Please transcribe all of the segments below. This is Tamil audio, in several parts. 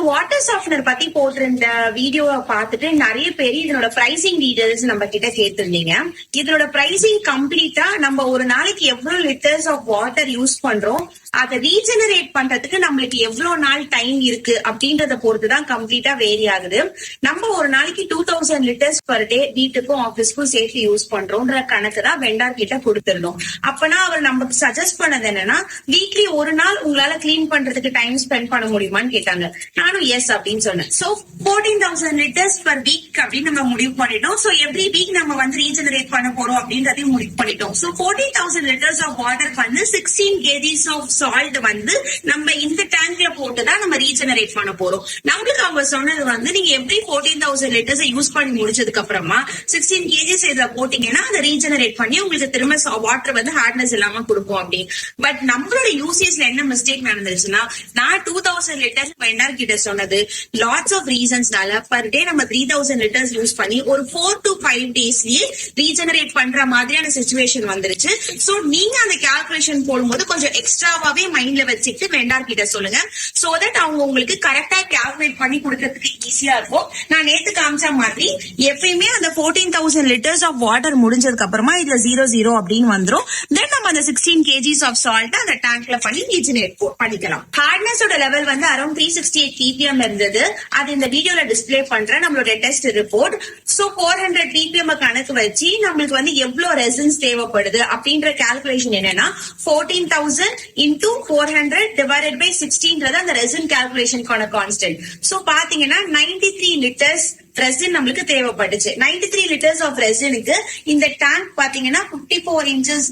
வாட்டர் சாஃப்ட்னர் பத்தி போட்டிருந்த வீடியோவை பார்த்துட்டு நிறைய பேர் இதனோட பிரைசிங் டீடைல்ஸ் நம்ம கிட்ட கேட்டிருந்தீங்க. இதனோட பிரைசிங் கம்ப்ளீட்டா நம்ம ஒரு நாளைக்கு எவ்வளவு லிட்டர்ஸ் ஆஃப் வாட்டர் யூஸ் பண்றோம், அதை ரீஜெனரேட் பண்றதுக்கு நம்மளுக்கு எவ்வளவு நாள் டைம் இருக்கு அப்படின்றத பொறுத்துதான் கம்ப்ளீட்டா வேரி ஆகுது. நம்ம ஒரு நாளைக்கு 2000 லிட்டர்ஸ் பர் டே வீட்டுக்கும் ஆபீஸ்க்கும் சேர்த்து யூஸ் பண்றோம்ன்ற கணக்கு தான் வெண்டார் கிட்ட கொடுத்துருந்தோம். அப்பனா அவர் நமக்கு சஜஸ்ட் பண்ணது என்னன்னா, வீக்லி ஒரு நாள் உங்களால கிளீன் பண்றதுக்கு டைம் ஸ்பெண்ட் பண்ண முடியுமான்னு கேட்டாங்க. நானும் எஸ் அப்படின்னு சொன்னேன். சோ 14,000 லிட்டர்ஸ் பர் வீக் அப்படின்னு நம்ம முடிவு பண்ணிட்டோம். சோ எவ்ரி வீக் நம்ம வந்து ரீஜெனரேட் பண்ண போறோம் அப்படின்றதையும் முடிவு பண்ணிட்டோம். சோ 14,000 லிட்டர்ஸ் ஆஃப் வாட்டர் வந்து 16 kgs ஆஃப் சால்ட் வந்து நம்ம இந்த டேங்க்ல போட்டுதான் நம்ம ரீஜெனரேட் பண்ண போறோம். நம்மளுக்கு அவங்க சொன்னது வந்து, நீங்க எப்படி 14,000 லிட்டர்ஸ் யூஸ் பண்ணி முடிச்சதுக்கு அப்புறமா 16 kgs இதுல போட்டீங்கன்னா அதை ரீஜெனரேட் பண்ணி உங்களுக்கு திரும்ப வாட்டர் வந்து ஹார்ட்னஸ் இல்லாம கொடுக்கும் அப்படின்னு. பட் நம்மளோட யூசேஜ்ல என்ன மிஸ்டேக் நடந்துச்சுன்னா, நான் 2000 லிட்டர்ஸ் வெண்டார் கிட்ட சொன்னது லாட்ஸ் ஆஃப் ரீசன்ஸ்னால பர் டே நம்ம 3000 லிட்டர்ஸ் யூஸ் பண்ணி ஒரு 4 to 5 டேஸ்லயே ரீஜெனரேட் பண்ற மாதிரியான சிச்சுவேஷன் வந்துருச்சு. சோ நீங்க அந்த கால்குலேஷன் போடும்போது கொஞ்சம் எக்ஸ்ட்ராவாவே மைண்ட்ல வச்சுட்டு வெண்டார் கிட்ட சொல்லுங்க. சோ தட் அவங்க உங்களுக்கு கரெக்டா கால்குலேட் பண்ணி கொடுக்கறதுக்கு ஈஸியா இருக்கும். நான் நேத்து காமிச்ச மாதிரி எப்பயுமே அந்த 14,000 லிட்டர்ஸ் ஆஃப் வாட்டர் முடிஞ்சதுக்கு அப்புறமா இதுல 00 அப்படின்னு வந்துரும். தென் நம்ம அந்த 16 kgs ஆஃப் சால்ட் அந்த டேங்க்ல பண்ணி ரீஜெனரேட் பண்ணிக்கலாம். ஹார்ட்னஸோட லெவல் வந்து அரௌண்ட் 368 ppm இருந்தது. அது இந்த வீடியோல டிஸ்பிளே பண்றேன் நம்மளோட டெஸ்ட் ரிப்போர்ட். சோ 400 ppm கணக்கு வச்சு நம்மளுக்கு வந்து எவ்வளவு ரெசின்ஸ் தேவைப்படுது அப்படின்ற கால்குலேஷன் என்னன்னா, 14,000 into 400 divided by 16 அந்த ரெசின் கால்குலேஷனுக்கான கான்ஸ்டன்ட். சோ பாத்தீங்கன்னா 93 லிட்டர்ஸ் ரெசின் நம்மளுக்கு தேவைப்பட்டுச்சு. 93 லிட்டர்ஸ் ஆஃப் ரெசினுக்கு இந்த டேங்க் பாத்தீங்கன்னா 54 இன்ச்சஸ்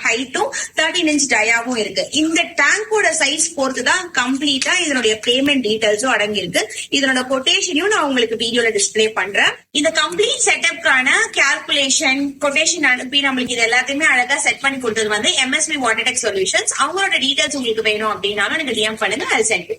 ஹைட்டும் 13 இன்ச் டயாவும் இருக்கு. இந்த டேங்கோட சைஸ் பொறுத்துதான் கம்ப்ளீட்டா இதனுடைய பேமெண்ட் டீடைல்ஸும் அடங்கி இருக்கு. இதனோட கொட்டேஷனையும் நான் உங்களுக்கு வீடியோல டிஸ்பிளே பண்றேன். இந்த கம்ப்ளீட் செட்டப்கான கால்குலேஷன் கொட்டேஷன் அனுப்பி நம்மளுக்கு இது எல்லாத்தையுமே அழகா செட் பண்ணி கொடுத்தது வந்து MSV வாட்டர் டெக் சொல்யூஷன்ஸ். அவங்களோட டீடைல்ஸ் உங்களுக்கு வேணும் அப்படின்னாலும் நீங்க DM பண்ணுங்க. அது சென்ட்